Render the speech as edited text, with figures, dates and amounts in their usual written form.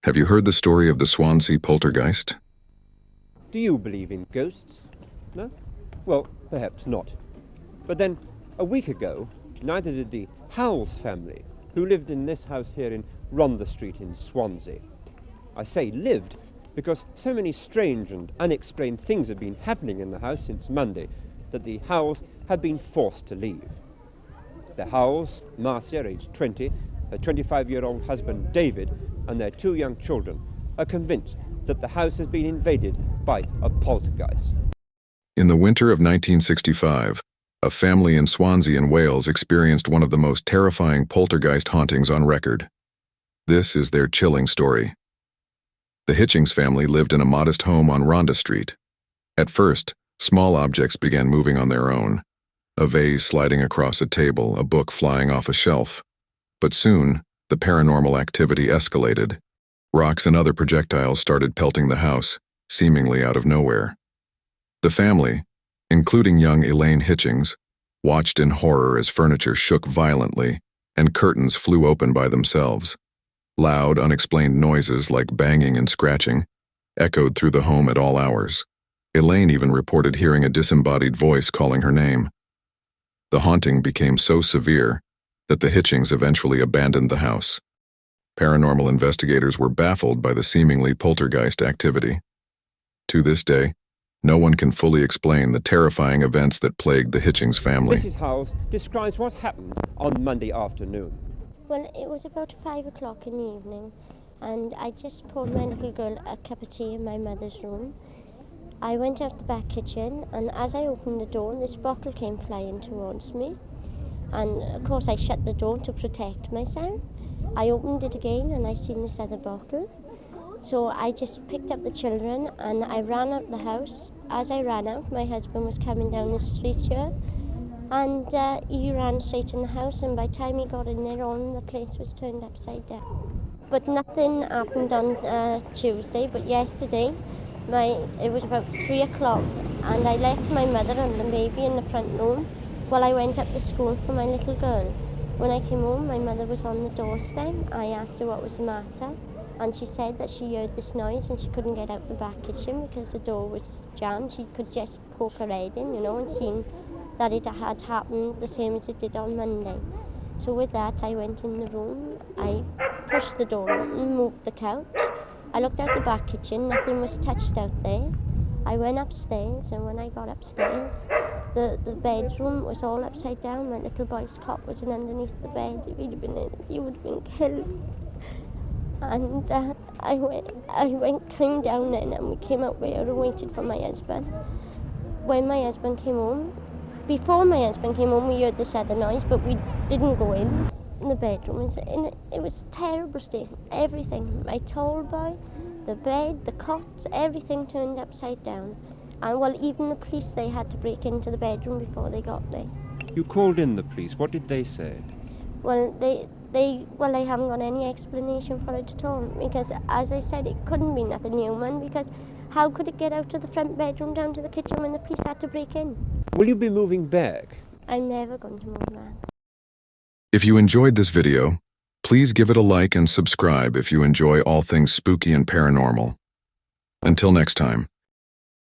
Have you heard the story of the Swansea Poltergeist? Do you believe in ghosts? No? Well, perhaps not. But then, a week ago, neither did the Howells family, who lived in this house here in Rhondda Street in Swansea. I say lived because so many strange and unexplained things had been happening in the house since Monday that the Howells had been forced to leave. The Howells, Marcia, aged 20, her 25-year-old husband David, and their 2 young children are convinced that the house has been invaded by a poltergeist. In the winter of 1965, a family in Swansea in Wales experienced one of the most terrifying poltergeist hauntings on record. This is their chilling story. The Hitchings family lived in a modest home on Rhondda Street. At first, small objects began moving on their own. A vase sliding across a table, a book flying off a shelf. But soon, the paranormal activity escalated. Rocks and other projectiles started pelting the house, seemingly out of nowhere. The family, including young Elaine Hitchings, watched in horror as furniture shook violently and curtains flew open by themselves. Loud, unexplained noises like banging and scratching echoed through the home at all hours. Elaine even reported hearing a disembodied voice calling her name. The haunting became so severe that the Hitchings eventually abandoned the house. Paranormal investigators were baffled by the seemingly poltergeist activity. To this day, no one can fully explain the terrifying events that plagued the Hitchings family. Mrs. Howells describes what happened on Monday afternoon. Well, it was about 5 o'clock in the evening, and I just poured my little girl a cup of tea in my mother's room. I went out the back kitchen, and as I opened the door, this bottle came flying towards me. And of course I shut the door to protect myself. I opened it again and I seen this other bottle. So I just picked up the children and I ran out the house. As I ran out, my husband was coming down the street here, and he ran straight in the house, and by the time he got in there, the place was turned upside down. But nothing happened on Tuesday, but yesterday, it was about 3 o'clock, and I left my mother and the baby in the front room while I went up to school for my little girl. When I came home, my mother was on the doorstep. I asked her what was the matter, and she said that she heard this noise and she couldn't get out the back kitchen because the door was jammed. She could just poke her head in, and seen that it had happened the same as it did on Monday. So with that, I went in the room, I pushed the door open, moved the couch. I looked out the back kitchen, nothing was touched out there. I went upstairs, and when I got upstairs, the bedroom was all upside down. My little boy's cot was underneath the bed. If he'd have been in it, he would have been killed. And I went came down then, and we came out there and waited for my husband. When my husband came home, before my husband came home, we heard this other noise, but we didn't go in. The bedroom it was a terrible state. Everything, my tall boy, the bed, the cots, everything turned upside down. And well, even the police, they had to break into the bedroom before they got there. You called in the police. What did they say? Well, they haven't got any explanation for it at all, because as I said, it couldn't be nothing human, because how could it get out of the front bedroom down to the kitchen when the police had to break in? Will you be moving back? I'm never going to move back. If you enjoyed this video, please give it a like and subscribe if you enjoy all things spooky and paranormal. Until next time.